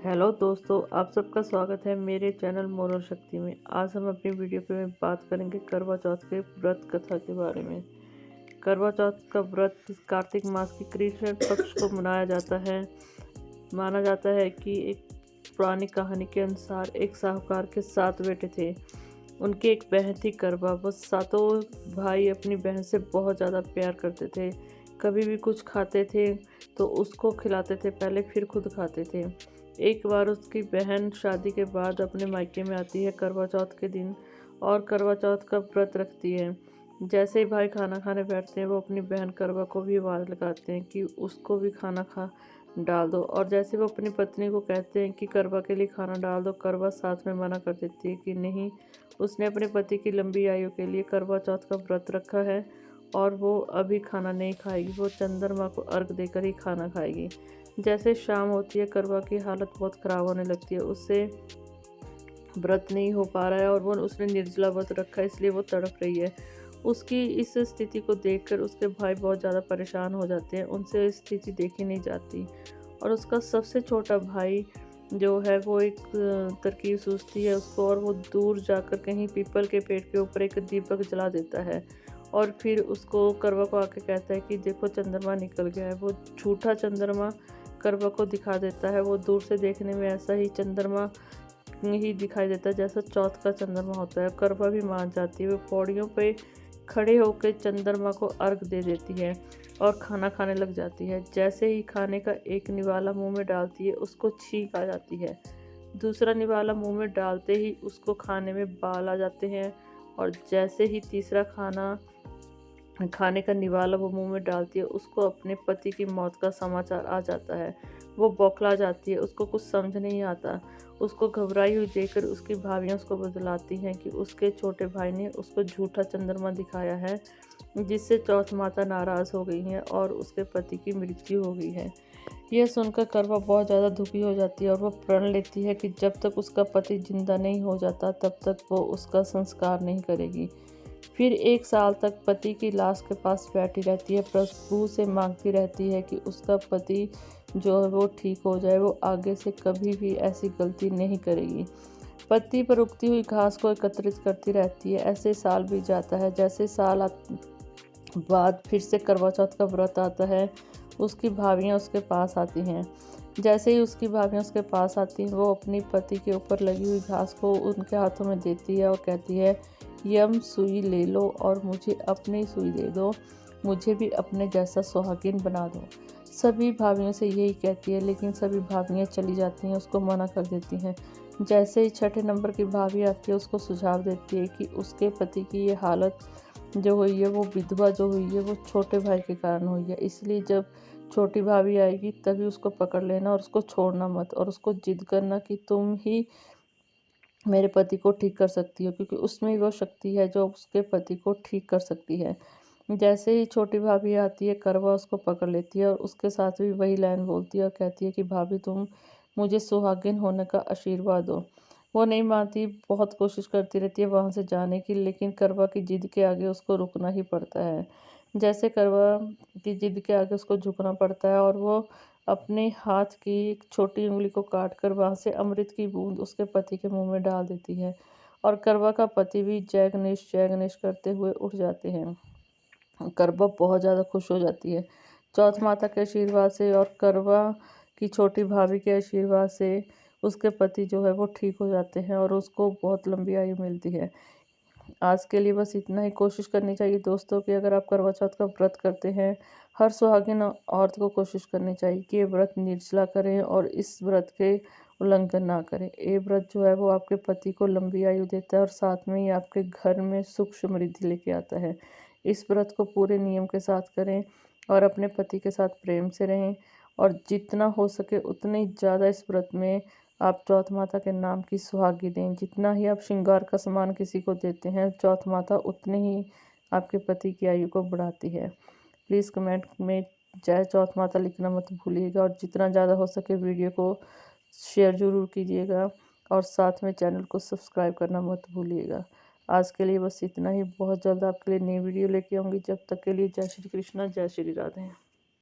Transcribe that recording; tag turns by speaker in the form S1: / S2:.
S1: Hello दोस्तों, आप सबका स्वागत है मेरे चैनल मोरल शक्ति में। आज हम अपनी वीडियो पे बात करेंगे करवा चौथ के व्रत कथा के बारे में। करवा चौथ का व्रत कार्तिक मास की कृष्ण पक्ष को मनाया जाता है। माना जाता है कि एक पुरानी कहानी के अनुसार एक साहूकार के 7 बेटे थे। उनकी एक बहन थी करवा। वो सातों भाई अपनी बहन से बहुत ज़्यादा प्यार करते थे। कभी भी कुछ खाते थे तो उसको खिलाते थे पहले, फिर खुद खाते थे। एक बार उसकी बहन शादी के बाद अपने मायके में आती है करवा चौथ के दिन और करवा चौथ का व्रत रखती है। जैसे ही भाई खाना खाने बैठते हैं वो अपनी बहन करवा को भी आवाज़ लगाते हैं कि उसको भी खाना खा डाल दो। और जैसे वो अपनी पत्नी को कहते हैं कि करवा के लिए खाना डाल दो, करवा साथ में मना कर देती है कि नहीं, उसने अपने पति की लंबी आयु के लिए करवा चौथ का व्रत रखा है और वो अभी खाना नहीं खाएगी, वो चंद्रमा को अर्घ देकर ही खाना खाएगी। जैसे शाम होती है करवा की हालत बहुत ख़राब होने लगती है। उससे व्रत नहीं हो पा रहा है और वो उसने निर्जला व्रत रखा है, इसलिए वो तड़प रही है। उसकी इस स्थिति को देखकर उसके भाई बहुत ज़्यादा परेशान हो जाते हैं। उनसे स्थिति देखी नहीं जाती और उसका सबसे छोटा भाई जो है वो एक तरकीब सूझती है उसको और वो दूर जाकर कहीं पीपल के पेड़ के ऊपर एक दीपक जला देता है और फिर उसको करवा को आके कहता है कि देखो चंद्रमा निकल गया है। वो झूठा चंद्रमा करवा को दिखा देता है। वो दूर से देखने में ऐसा ही चंद्रमा ही दिखाई देता है जैसा चौथ का चंद्रमा होता है। करवा भी मान जाती है। वो पौड़ियों पे खड़े होकर चंद्रमा को अर्घ दे देती है और खाना खाने लग जाती है। जैसे ही खाने का एक निवाला मुंह में डालती है उसको छींक आ जाती है। दूसरा निवाला मुंह में डालते ही उसको खाने में बाल आ जाते हैं और जैसे ही तीसरा खाने का निवाला वो मुंह में डालती है उसको अपने पति की मौत का समाचार आ जाता है। वो बौखला जाती है, उसको कुछ समझ नहीं आता। उसको घबराई हुई देखकर उसकी भाभियाँ उसको बतलाती हैं कि उसके छोटे भाई ने उसको झूठा चंद्रमा दिखाया है, जिससे चौथ माता नाराज़ हो गई हैं और उसके पति की मृत्यु हो गई है। यह सुनकर करवा बहुत ज़्यादा दुखी हो जाती है और वो प्रण लेती है कि जब तक उसका पति जिंदा नहीं हो जाता तब तक वो उसका संस्कार नहीं करेगी। फिर 1 साल तक पति की लाश के पास बैठी रहती है, प्रभु से मांगती रहती है कि उसका पति जो है वो ठीक हो जाए, वो आगे से कभी भी ऐसी गलती नहीं करेगी। पत्ती पर उगती हुई घास को एकत्रित करती रहती है। ऐसे साल बीत जाता है। जैसे बाद फिर से करवा चौथ का व्रत आता है, उसकी भाभियाँ उसके पास आती हैं। जैसे ही उसकी भाभियाँ उसके पास आती हैं वो अपनी पति के ऊपर लगी हुई घास को उनके हाथों में देती है और कहती है, यम सुई ले लो और मुझे अपनी सुई दे दो, मुझे भी अपने जैसा सुहागिन बना दो। सभी भाभियों से यही कहती है लेकिन सभी भाभियाँ चली जाती हैं, उसको मना कर देती हैं। जैसे ही 6ठे नंबर की भाभी आती है उसको सुझाव देती है कि उसके पति की ये हालत जो हुई है, वो विधवा जो हुई है वो छोटे भाई के कारण हुई है, इसलिए जब छोटी भाभी आएगी तभी उसको पकड़ लेना और उसको छोड़ना मत और उसको जिद करना कि तुम ही मेरे पति को ठीक कर सकती हो, क्योंकि उसमें वो शक्ति है जो उसके पति को ठीक कर सकती है। जैसे ही छोटी भाभी आती है करवा उसको पकड़ लेती है और उसके साथ भी वही लाइन बोलती है और कहती है कि भाभी तुम मुझे सुहागिन होने का आशीर्वाद दो। वो नहीं मानती, बहुत कोशिश करती रहती है वहाँ से जाने की, लेकिन करवा की जिद के आगे उसको रुकना ही पड़ता है। जैसे करवा की जिद के आगे उसको झुकना पड़ता है और वो अपने हाथ की एक छोटी उंगली को काट कर वहाँ से अमृत की बूंद उसके पति के मुंह में डाल देती है और करवा का पति भी जय गणेश करते हुए उठ जाते हैं। करवा बहुत ज़्यादा खुश हो जाती है चौथ माता के आशीर्वाद से और करवा की छोटी भाभी के आशीर्वाद से उसके पति जो है वो ठीक हो जाते हैं और उसको बहुत लंबी आयु मिलती है। आज के लिए बस इतना ही। कोशिश करनी चाहिए दोस्तों कि अगर आप करवा चौथ का व्रत करते हैं, हर सुहागिन औरत को कोशिश करनी चाहिए कि ये व्रत निर्जला करें और इस व्रत के उल्लंघन ना करें। ये व्रत जो है वो आपके पति को लंबी आयु देता है और साथ में ही आपके घर में सुख समृद्धि लेके आता है। इस व्रत को पूरे नियम के साथ करें और अपने पति के साथ प्रेम से रहें और जितना हो सके उतनी ज़्यादा इस व्रत में आप चौथ माता के नाम की सुहागी दें। जितना ही आप श्रृंगार का सामान किसी को देते हैं, चौथ माता उतने ही आपके पति की आयु को बढ़ाती है। प्लीज़ कमेंट में जय चौथ माता लिखना मत भूलिएगा और जितना ज़्यादा हो सके वीडियो को शेयर ज़रूर कीजिएगा और साथ में चैनल को सब्सक्राइब करना मत भूलिएगा। आज के लिए बस इतना ही। बहुत जल्द आपके लिए नई वीडियो लेके आऊँगी। जब तक के लिए जय श्री कृष्णा, जय श्री राधे।